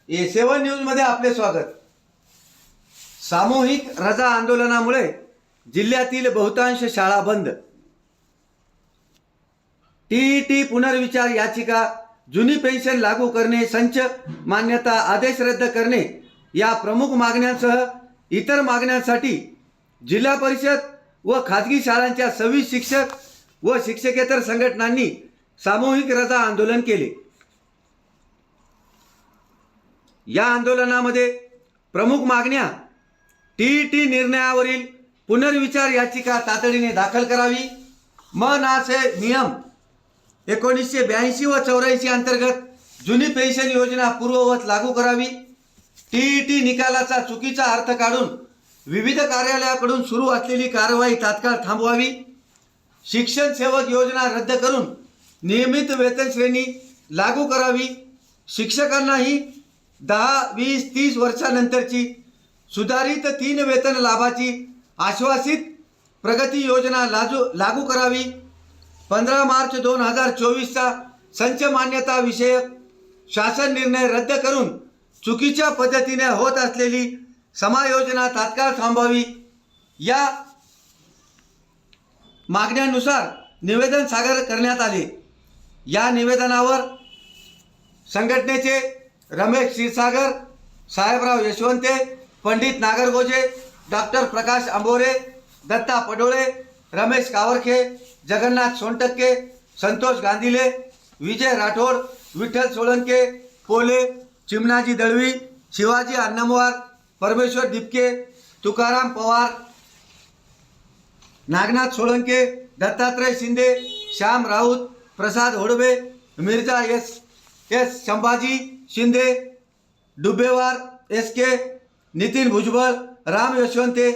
A7 news मध्ये आपले स्वागत। सामूहिक रजा आंदोलनामुळे जिल्ह्यातील बहुतांश शाळा बंद। टीईटी पुनर्विचार याचिका, जुनी पेन्शन लागू करणे, संच मान्यता आदेश रद्द करणे या प्रमुख मागण्यांसह इतर मागण्यांसाठी जिल्हा परिषद व खाजगी शाळांच्या 26 शिक्षक व शिक्षकेतर संघटनांनी सामूहिक रजा आंदोलन केले। या आंदोलनामध्ये प्रमुख मागण्या: टीईटी निर्णयावरील पुनर्विचार याचिका तातडीने दाखल करावी, म.ना.से नियम 1982 व 84 अंतर्गत जुनी पेन्शन योजना पूर्ववत लागू करावी, टीईटी निकालाचा चुकीचा अर्थ काढून विविध कार्यालयाकडून सुरू असलेली कारवाई तात्काळ थांबवावी, शिक्षण सेवक योजना रद्द करून नियमित वेतन श्रेणी लागू करावी, शिक्षकांनाही 10, 20, 30 वर्षानंतरची सुधारित 3 वेतन लाभाची आश्वासित प्रगती योजना लागू करावी, 15 मार्च 2024चा संच मान्यता विषयक शासन निर्णय रद्द करून चुकीच्या पद्धतीने होत असलेली समायोजना तात्काळ थांबवावी। या मागण्यानुसार निवेदन सादर करण्यात आले। या निवेदनावर संघटनेचे रमेश क्षीरसागर, साहेबराव यशवंते, पंडित नागरगोजे, डॉक्टर प्रकाश अंबोरे, दत्ता पडोळे, रमेश कावरखे, जगन्नाथ सोनटक्के, संतोष गांधीले, विजय राठोड, विठ्ठल सोळंके, पोले, चिमणाजी दळवी, शिवाजी अन्नमवार, परमेश्वर दिपके, तुकाराम पवार, नागनाथ सोळंके, दत्तात्रय शिंदे, श्याम राऊत, प्रसाद होडबे, मिर्झा एस संभाजी शिंदे, डुबेवार SK, नितीन भुजबळ, राम यशवंते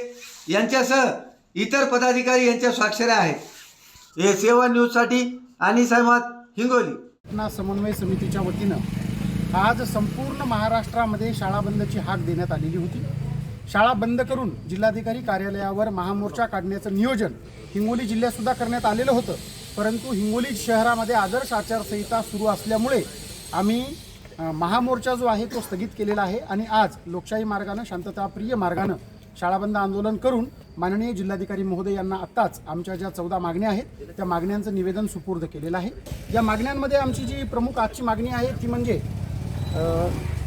यांच्यासह इतर पदाधिकारी यांच्या स्वाक्षऱ्या आहेत। A7 न्यूजसाठी अनिस अहमद, हिंगोली। घटना समन्वय समितीच्या वतीनं आज संपूर्ण महाराष्ट्रामध्ये शाळा बंदची हाक देण्यात आलेली होती। शाळा बंद करून जिल्हाधिकारी कार्यालयावर महामोर्चा काढण्याचं नियोजन हिंगोली जिल्ह्यातसुद्धा करण्यात आलेलं होतं, परंतु हिंगोली शहरामध्ये आदर्श आचारसंहिता सुरू असल्यामुळे आम्ही महामोर्चा जो आहे तो स्थगित केलेला आहे आणि आज लोकशाही मार्गानं, शांतताप्रिय मार्गानं शाळाबंद आंदोलन करून माननीय जिल्हाधिकारी महोदय यांना आत्ताच आमच्या ज्या 14 मागण्या आहेत त्या मागण्यांचं निवेदन सुपूर्द केलेलं आहे। या मागण्यांमध्ये आमची जी प्रमुख आजची मागणी आहे ती म्हणजे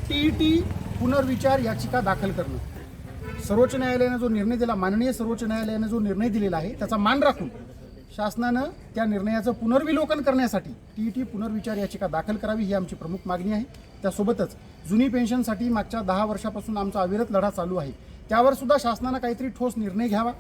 टीईटी पुनर्विचार याचिका दाखल करणं। सर्वोच्च न्यायालयाने जो निर्णय दिला, माननीय सर्वोच्च न्यायालयाने जो निर्णय दिलेला आहे त्याचा मान राखून शासनानं त्या निर्णयाचं पुनर्विलोकन करण्यासाठी टीईटी पुनर्विचार याचिका दाखल करावी, ही आमची प्रमुख मागणी आहे। त्यासोबतच जुनी पेन्शनसाठी मागच्या 10 वर्षापासून आमचा अविरत लढा चालू आहे, त्यावर सुद्धा शासनानं काहीतरी ठोस निर्णय घ्यावा।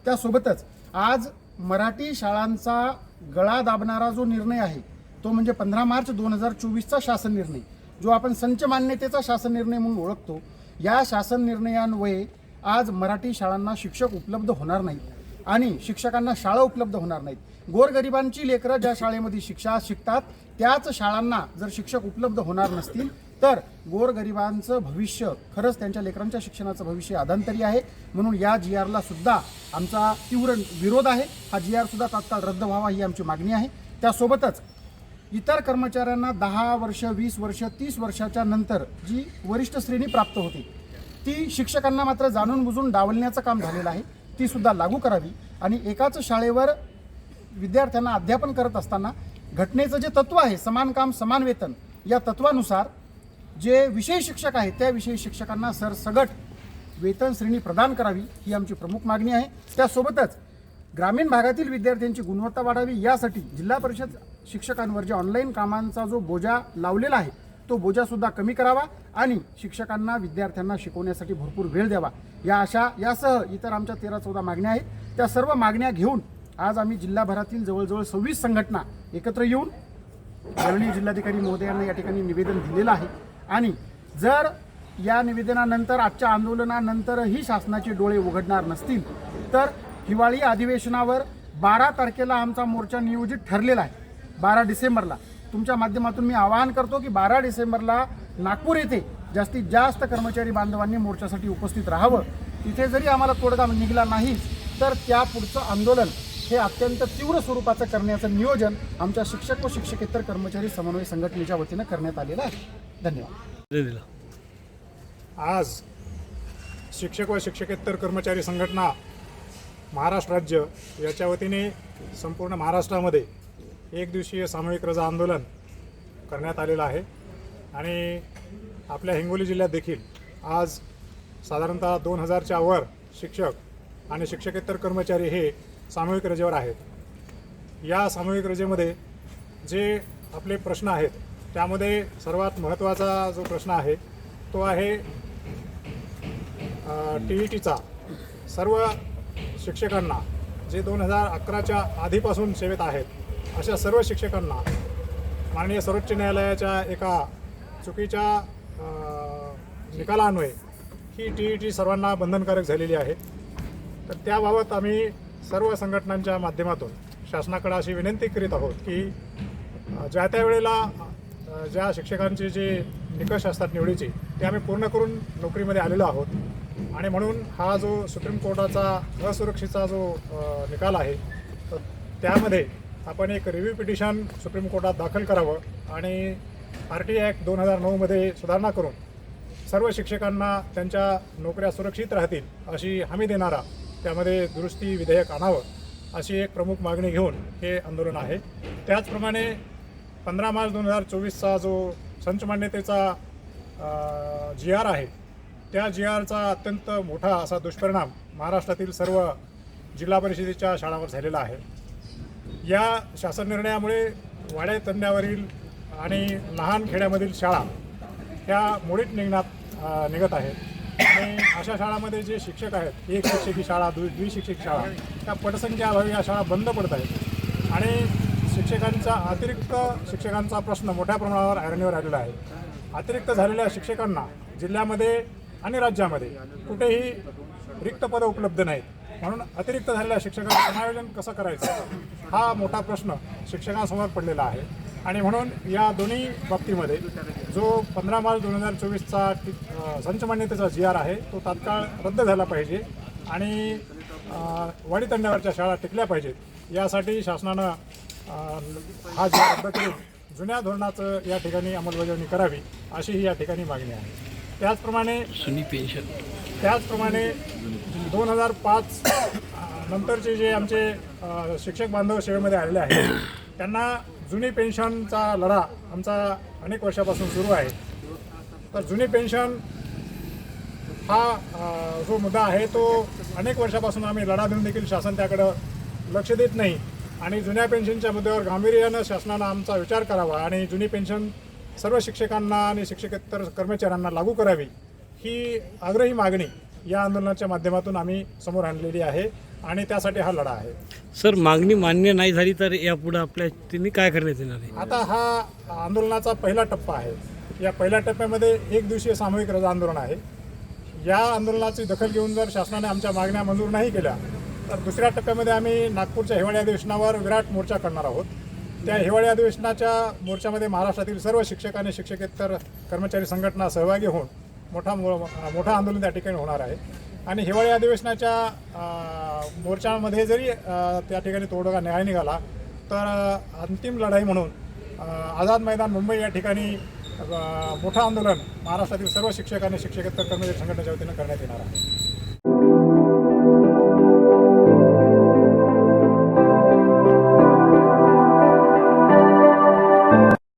त्यासोबतच आज मराठी शाळांचा गळा दाबणारा जो निर्णय आहे तो म्हणजे 15 मार्च 2024चा शासन निर्णय, जो आपण संच मान्यतेचा शासन निर्णय म्हणून ओळखतो, या शासन निर्णयान्वये आज मराठी शाळांना शिक्षक उपलब्ध होणार नाहीत आणि शिक्षकांना शाळा उपलब्ध होणार नाहीत। गोरगरिबांची लेकरं ज्या शाळेमध्ये शिकतात त्याच शाळांना जर शिक्षक उपलब्ध होणार नसतील तर गोरगरिबांचं भविष्य, खरंच त्यांच्या लेकरांच्या शिक्षणाचं भविष्य अधांतरी आहे। म्हणून या GRला सुद्धा आमचा तीव्र विरोध आहे। हा GR सुद्धा तात्काळ रद्द व्हावा, ही आमची मागणी आहे। त्यासोबतच इतर कर्मचाऱ्यांना 10 वर्ष, 20 वर्ष, 30 वर्षाच्या नंतर जी वरिष्ठ श्रेणी प्राप्त होते ती शिक्षकांना मात्र जाणून बुजून डावलण्याचं काम झालेलं आहे, ती सुद्धा लागू करावी। आणि एकाच शाळेवर विद्यार्थ्यांना अध्यापन करत असताना घटनेचं जे तत्व आहे समान काम समान वेतन, या तत्वानुसार जे विषय शिक्षक आहेत त्या विषय शिक्षकांना सरसगट वेतन श्रेणी प्रदान करावी, ही आमची प्रमुख मागणी आहे। त्यासोबतच ग्रामीण भागातील विद्यार्थ्यांची गुणवत्ता वाढावी यासाठी जिल्हा परिषद शिक्षकांवर जे ऑनलाईन कामांचा जो बोजा लावलेला आहे तो बोजासुद्धा कमी करावा आणि शिक्षकांना विद्यार्थ्यांना शिकवण्यासाठी भरपूर वेळ द्यावा। यासह इतर आमच्या 13-14 मागण्या आहेत। त्या सर्व मागण्या घेऊन आज आम्ही जिल्हाभरातील जवळजवळ 26 संघटना एकत्र येऊन माननीय जिल्हाधिकारी महोदयांना या ठिकाणी निवेदन दिलेलं आहे आणि जर या निवेदनानंतर, आजच्या आंदोलनानंतरही शासनाचे डोळे उघडणार नसतील तर हिवाळी अधिवेशनावर 12 तारखेला आमचा मोर्चा नियोजित ठरलेला आहे। 12 डिसेंबरला तुमच्या माध्यमातून मी आवाहन करतो की 12 डिसेंबरला नागपूर येथे जास्तीत जास्त कर्मचारी बांधवांनी मोर्चासाठी उपस्थित राहावं। तिथे जरी आम्हाला तोडगा निघाला नाही तर त्या पुढचं आंदोलन हे अत्यंत तीव्र स्वरूपाचं करण्याचं नियोजन आमच्या शिक्षक व शिक्षकेतर कर्मचारी समन्वय संघटनेच्या वतीनं करण्यात आलेलं आहे। धन्यवाद। आज शिक्षक व शिक्षकेतर कर्मचारी संघटना महाराष्ट्र राज्य याच्या वतीने संपूर्ण महाराष्ट्रामध्ये एक दिवसीय सामूहिक रजा आंदोलन करण्यात आलेलं आहे आणि आपल्या हिंगोली जिल्ह्यात देखील आज साधारणतः 2000च्या वर शिक्षक आणि शिक्षकेतर कर्मचारी हे सामूहिक रजेवर आहेत. या सामूहिक रजेमध्ये जे आपले प्रश्न आहेत त्यामध्ये सर्वात महत्त्वाचा जो प्रश्न आहे तो आहे TETचा सर्व शिक्षकांना जे 2011च्या आधीपासून सेवेत आहेत अशा सर्व शिक्षकांना माननीय सर्वोच्च न्यायालयाच्या एका चुकीच्या निकालान्वये ही TET सर्वांना बंधनकारक झालेली आहे. तर त्याबाबत आम्ही सर्व संघटनांच्या माध्यमातून शासनाकडे अशी विनंती करीत आहोत की ज्या त्या वेळेला ज्या शिक्षकांचे जे निकष असतात निवडीचे ते आम्ही पूर्ण करून नोकरीमध्ये आलेलो आहोत आणि म्हणून हा जो सुप्रीम कोर्टाचा असुरक्षेचा जो निकाल आहे तर त्यामध्ये आपण एक रिव्ह्यू पिटिशन सुप्रीम कोर्टात दाखल करावं आणि RT ॲक्ट 2009मध्ये सुधारणा करून सर्व शिक्षकांना त्यांच्या नोकऱ्या सुरक्षित राहतील अशी हमी देणारा त्यामध्ये दुरुस्ती विधेयक आणावं अशी एक प्रमुख मागणी घेऊन हे आंदोलन आहे. त्याचप्रमाणे 15 मार्च 2024चा जो संच मान्यतेचा GR आहे त्या GRचा अत्यंत मोठा असा दुष्परिणाम महाराष्ट्रातील सर्व जिल्हा परिषदेच्या शाळांवर झालेला आहे. या शासन निर्णयामुळे वाड्या तंड्यावरील आणि लहान खेड्यामधील शाळा ह्या मोडीत निघत आहेत आणि अशा शाळांमध्ये जे शिक्षक आहेत एक शिक्षकी शाळा द्विशिक्षक शाळा त्या पटसंख्येअभावी या शाळा बंद पडत आहेत आणि अतिरिक्त शिक्षकांचा प्रश्न मोठ्या प्रमाणावर ऐरणीवर आलेला आहे. अतिरिक्त झालेल्या शिक्षकांना जिल्ह्यामध्ये आणि राज्यामध्ये कुठेही रिक्त पदं उपलब्ध नाहीत. म्हणून अतिरिक्त झालेल्या शिक्षकांचं समायोजन कसं करायचं हा मोठा प्रश्न शिक्षकांसमोर पडलेला आहे आणि म्हणून या दोन्ही बाबतीमध्ये जो 15 मार्च 2024चा संच मान्यतेचा GR आहे तो तात्काळ रद्द झाला पाहिजे आणि वाडी तंड्यावरच्या शाळा टिकल्या पाहिजेत यासाठी शासनानं हा GR रद्द करून जुन्या धोरणाचं या ठिकाणी अंमलबजावणी करावी अशी ही या ठिकाणी मागणी आहे. त्याचप्रमाणे 2005 नंतरचे जे आमचे शिक्षक बांधव सेवेमध्ये आलेले आहेत त्यांना जुनी पेन्शनचा लढा आमचा अनेक वर्षापासून सुरू आहे. तर जुनी पेन्शन हा जो मुद्दा आहे तो अनेक वर्षापासून आम्ही लढा देऊन देखील शासन त्याकडं लक्ष देत नाही आणि जुन्या पेन्शनच्या मुद्द्यावर गांभीर्यानं शासनानं आमचा विचार करावा आणि जुनी पेन्शन सर्व शिक्षकांना आणि शिक्षकेतर कर्मचाऱ्यांना लागू करावी ही आग्रही मागणी या आंदोलनाच्या माध्यमातून आम्ही समोर आणलेली आहे आणि त्यासाठी हा लढा आहे. सर, मागणी मान्य नाही झाली तर यापुढे आपल्या तिने काय करण्यात येणार आहे? आता हा आंदोलनाचा पहिला टप्पा आहे. या पहिल्या टप्प्यामध्ये एक दिवसीय सामूहिक रजा आंदोलन आहे. या आंदोलनाची दखल घेऊन जर शासनाने आमच्या मागण्या मंजूर नाही केल्या तर दुसऱ्या टप्प्यामध्ये आम्ही नागपूरच्या हिवाळी अधिवेशनावर विराट मोर्चा करणार आहोत. त्या हिवाळी अधिवेशनाच्या मोर्चामध्ये महाराष्ट्रातील सर्व शिक्षक आणि शिक्षकेतर कर्मचारी संघटना सहभागी होऊन मोठा आंदोलन त्या ठिकाणी होणार आहे आणि हिवाळी अधिवेशनाच्या मोर्चामध्ये जरी त्या ठिकाणी तोडगा न्याय निघाला तर अंतिम लढाई म्हणून आझाद मैदान मुंबई या ठिकाणी मोठं आंदोलन महाराष्ट्रातील सर्व शिक्षक आणि शिक्षकेतर कर्मचारी संघटनेच्या वतीनं करण्यात येणार आहे.